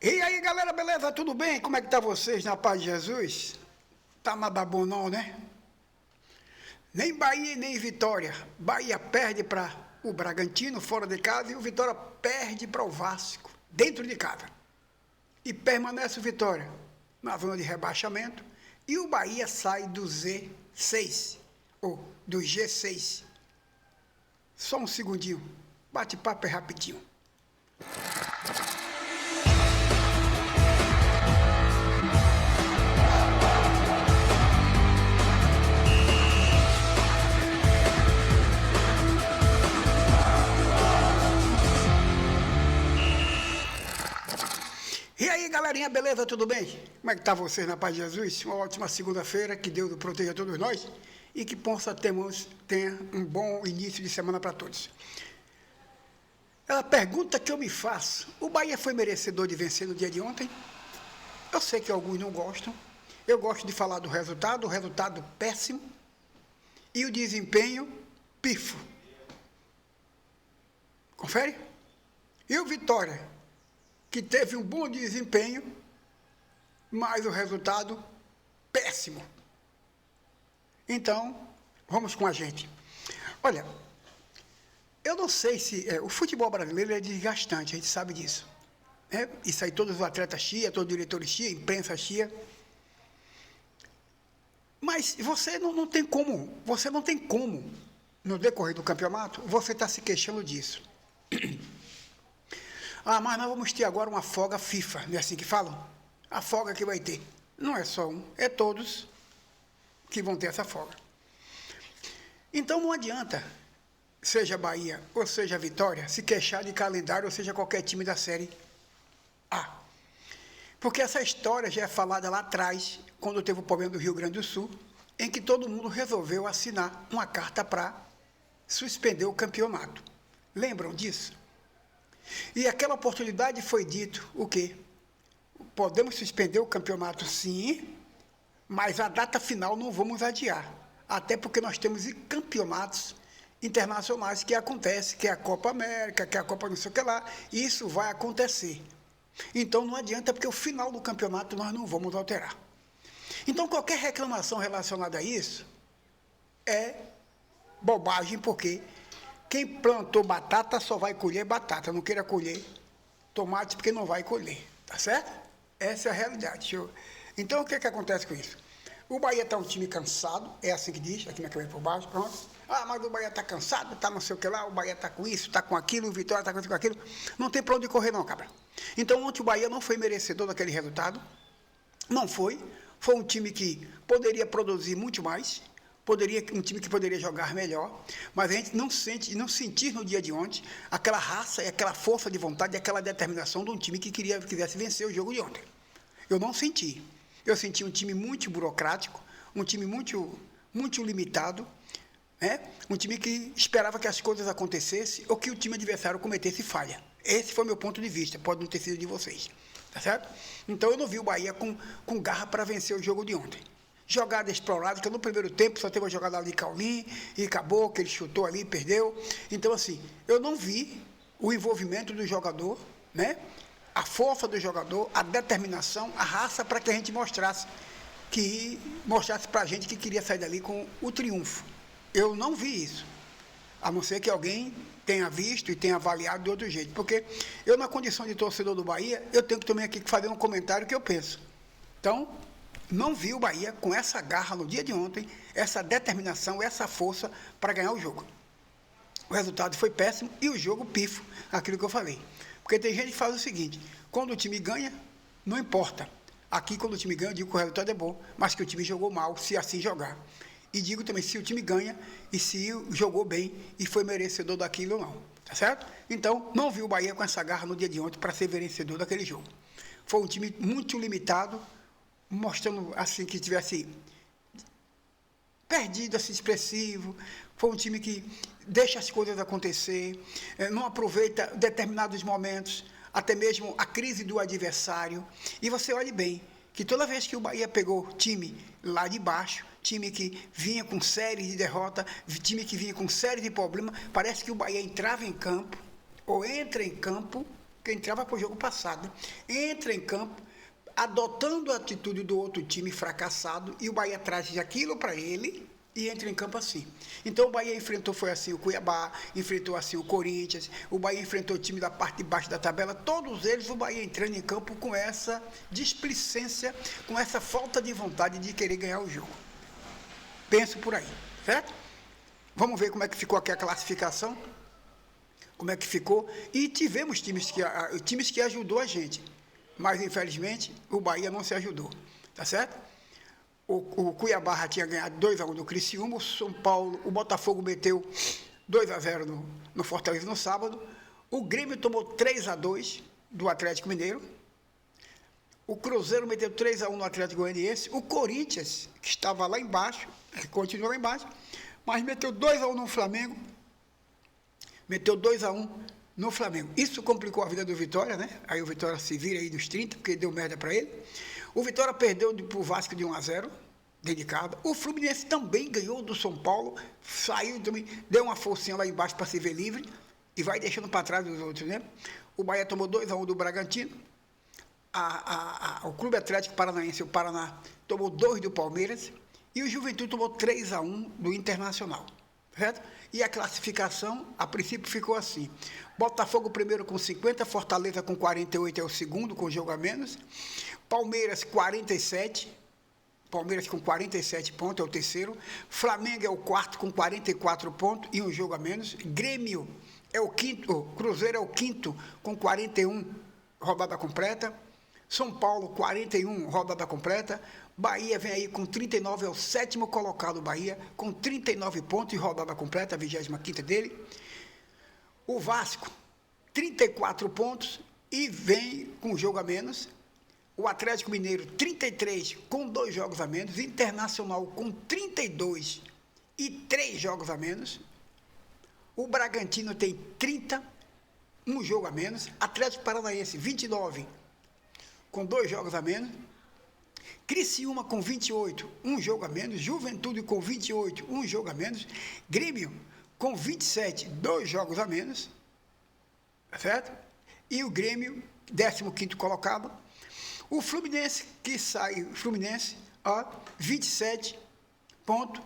E aí, galera, beleza? Tudo bem? Como é que tá vocês na paz de Jesus? Tá nada bom não, né? Nem Bahia nem Vitória. Bahia perde para o Bragantino fora de casa e o Vitória perde para o Vasco dentro de casa. E permanece o Vitória na zona de rebaixamento e o Bahia sai do Z6 ou do G6. Só um segundinho. Bate-papo é rapidinho. E aí, galerinha, beleza? Tudo bem? Como é que tá vocês na paz de Jesus? Uma ótima segunda-feira, que Deus proteja todos nós e que possa tenha um bom início de semana para todos. A pergunta que eu me faço, o Bahia foi merecedor de vencer no dia de ontem? Eu sei que alguns não gostam, eu gosto de falar do resultado, o resultado péssimo e o desempenho pifo. Confere? E o Vitória, que teve um bom desempenho, mas o resultado péssimo. Então, vamos com a gente. Olha, eu não sei se... o futebol brasileiro é desgastante, a gente sabe disso. Né? Isso aí todos os atletas chia, todos os diretores chia, imprensa chia. Mas você não tem como, no decorrer do campeonato, você está se queixando disso. Ah, mas nós vamos ter agora uma folga FIFA, não é assim que falam? A folga que vai ter. Não é só um, é todos que vão ter essa folga. Então não adianta, seja Bahia ou seja Vitória, se queixar de calendário ou seja qualquer time da Série A. Porque essa história já é falada lá atrás, quando teve o problema do Rio Grande do Sul, em que todo mundo resolveu assinar uma carta para suspender o campeonato. Lembram disso? E aquela oportunidade foi dito o quê? Podemos suspender o campeonato sim, mas a data final não vamos adiar. Até porque nós temos campeonatos internacionais que acontecem, que é a Copa América, que é a Copa não sei o que lá, e isso vai acontecer. Então não adianta, porque o final do campeonato nós não vamos alterar. Então qualquer reclamação relacionada a isso é bobagem, porque quem plantou batata só vai colher batata, não queira colher tomate porque não vai colher, tá certo? Essa é a realidade. Então o que acontece com isso? O Bahia está um time cansado, é assim que diz, aqui na cabeça por baixo, pronto. Ah, mas o Bahia está cansado, está não sei o que lá, o Bahia está com isso, está com aquilo, o Vitória está com aquilo. Não tem para onde correr não, cabra. Então ontem o Bahia não foi merecedor daquele resultado, não foi. Foi um time que poderia produzir muito mais, um time que poderia jogar melhor, mas a gente não sentir no dia de ontem aquela raça e aquela força de vontade, aquela determinação de um time que quisesse vencer o jogo de ontem. Eu não senti. Eu senti um time muito burocrático, um time muito limitado, né? Um time que esperava que as coisas acontecessem ou que o time adversário cometesse falha. Esse foi o meu ponto de vista, pode não ter sido de vocês, tá certo? Então eu não vi o Bahia com garra para vencer o jogo de ontem. Jogada esporádica, no primeiro tempo só teve uma jogada ali Caulim e acabou, que ele chutou ali e perdeu. Então assim, eu não vi o envolvimento do jogador, né? A força do jogador, a determinação, a raça para que a gente mostrasse para a gente que queria sair dali com o triunfo. Eu não vi isso, a não ser que alguém tenha visto e tenha avaliado de outro jeito, porque eu, na condição de torcedor do Bahia, eu tenho que também aqui fazer um comentário que eu penso. Então, não vi o Bahia com essa garra no dia de ontem, essa determinação, essa força para ganhar o jogo. O resultado foi péssimo e o jogo pifo, aquilo que eu falei. Porque tem gente que faz o seguinte, quando o time ganha, não importa. Aqui, quando o time ganha, eu digo que o resultado é bom, mas que o time jogou mal, se assim jogar. E digo também se o time ganha e se jogou bem e foi merecedor daquilo ou não. Tá certo? Então, não vi o Bahia com essa garra no dia de ontem para ser merecedor daquele jogo. Foi um time muito limitado, mostrando assim que tivesse perdido, assim, expressivo. Foi um time que deixa as coisas acontecer, não aproveita determinados momentos, até mesmo a crise do adversário. E você olhe bem, que toda vez que o Bahia pegou time lá de baixo, time que vinha com série de derrota, time que vinha com série de problemas, parece que o Bahia entrava em campo, ou entra em campo, que entrava para o jogo passado, entra em campo, adotando a atitude do outro time fracassado, e o Bahia traz aquilo para ele e entra em campo assim. Então o Bahia enfrentou, foi assim, o Cuiabá, enfrentou assim o Corinthians, o Bahia enfrentou o time da parte de baixo da tabela, todos eles o Bahia entrando em campo com essa displicência, com essa falta de vontade de querer ganhar o jogo. Penso por aí, certo? Vamos ver como é que ficou aqui a classificação, como é que ficou, e tivemos times que ajudou a gente, mas infelizmente o Bahia não se ajudou, tá certo? O Cuiabá já tinha ganhado 2-1 do Criciúma, o São Paulo, o Botafogo meteu 2-0 no Fortaleza no sábado, o Grêmio tomou 3-2 do Atlético Mineiro, o Cruzeiro meteu 3-1 no Atlético Goianiense, o Corinthians, que estava lá embaixo, continua lá embaixo, mas meteu 2-1 no Flamengo, meteu 2-1 no Flamengo. Isso complicou a vida do Vitória, né? Aí o Vitória se vira aí dos 30, porque deu merda para ele. O Vitória perdeu para o Vasco de 1-0, dentro de casa. O Fluminense também ganhou do São Paulo, saiu também, deu uma forcinha lá embaixo para se ver livre e vai deixando para trás dos outros, né? O Bahia tomou 2-1 do Bragantino. O Clube Atlético Paranaense, o Paraná, tomou 2 do Palmeiras. E o Juventude tomou 3-1 do Internacional, certo? E a classificação, a princípio, ficou assim. Botafogo primeiro com 50, Fortaleza com 48 é o segundo, com jogo a menos. Palmeiras, 47. Palmeiras com 47 pontos, é o terceiro. Flamengo é o quarto com 44 pontos e um jogo a menos. Grêmio é o quinto, Cruzeiro é o quinto com 41, rodada completa. São Paulo, 41, rodada completa. Bahia vem aí com 39, é o sétimo colocado Bahia, com 39 pontos e rodada completa, a 25ª dele. O Vasco, 34 pontos e vem com jogo a menos. O Atlético Mineiro, 33, com 2 jogos a menos. Internacional, com 32 e 3 jogos a menos. O Bragantino tem 30, um jogo a menos. Atlético Paranaense, 29, com 2 jogos a menos. Criciúma com 28, um jogo a menos. Juventude com 28, um jogo a menos. Grêmio com 27, 2 jogos a menos. Certo? E o Grêmio, 15º colocado. O Fluminense, que sai, 27 pontos,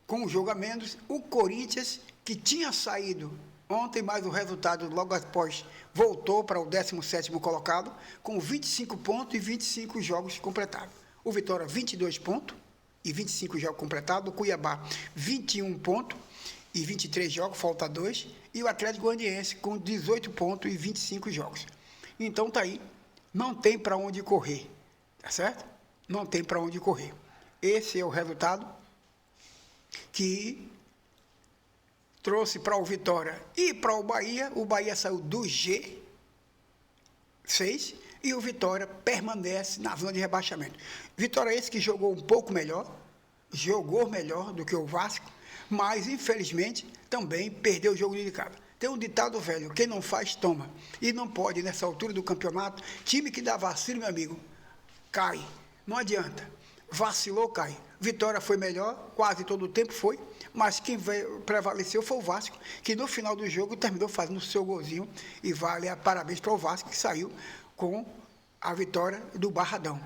com um jogo a menos. O Corinthians, que tinha saído ontem, mas o resultado logo após voltou para o 17º colocado, com 25 pontos e 25 jogos completados. O Vitória, 22 pontos e 25 jogos completados. O Cuiabá, 21 pontos e 23 jogos, falta 2. E o Atlético Goianiense, com 18 pontos e 25 jogos. Então, tá aí, não tem para onde correr, tá certo? Não tem para onde correr. Esse é o resultado que trouxe para o Vitória e para o Bahia saiu do G6 e o Vitória permanece na zona de rebaixamento. Vitória esse que jogou um pouco melhor, jogou melhor do que o Vasco, mas infelizmente também perdeu o jogo de casa. Tem um ditado velho, quem não faz, toma. E não pode, nessa altura do campeonato, time que dá vacilo, meu amigo, cai. Não adianta. Vacilou, cai. Vitória foi melhor, quase todo o tempo foi, mas quem prevaleceu foi o Vasco, que no final do jogo terminou fazendo o seu golzinho, e vale parabéns para o Vasco, que saiu com a vitória do Barradão.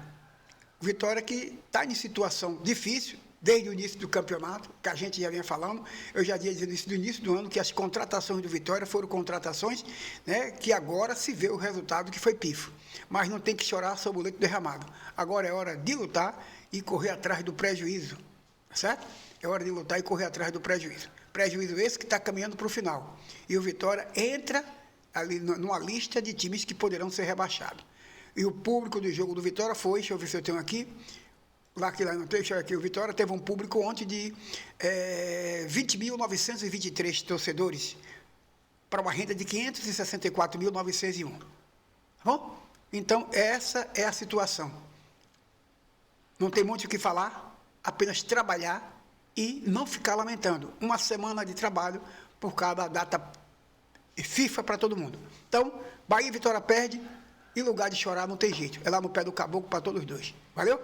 Vitória que está em situação difícil, desde o início do campeonato, que a gente já vinha falando, eu já tinha dito no início do ano que as contratações do Vitória foram contratações, né, que agora se vê o resultado que foi pifo. Mas não tem que chorar sobre o leite derramado. Agora é hora de lutar e correr atrás do prejuízo, certo? É hora de lutar e correr atrás do prejuízo. Prejuízo esse que está caminhando para o final. E o Vitória entra ali numa lista de times que poderão ser rebaixados. E o público do jogo do Vitória foi, deixa eu ver se eu tenho aqui, lá não tem, deixa eu ver aqui, o Vitória teve um público ontem de 20.923 torcedores, para uma renda de 564.901. Tá bom? Então, essa é a situação. Não tem muito o que falar, apenas trabalhar e não ficar lamentando. Uma semana de trabalho por cada data FIFA para todo mundo. Então, Bahia e Vitória perde, e lugar de chorar não tem jeito. É lá no pé do caboclo para todos os dois. Valeu?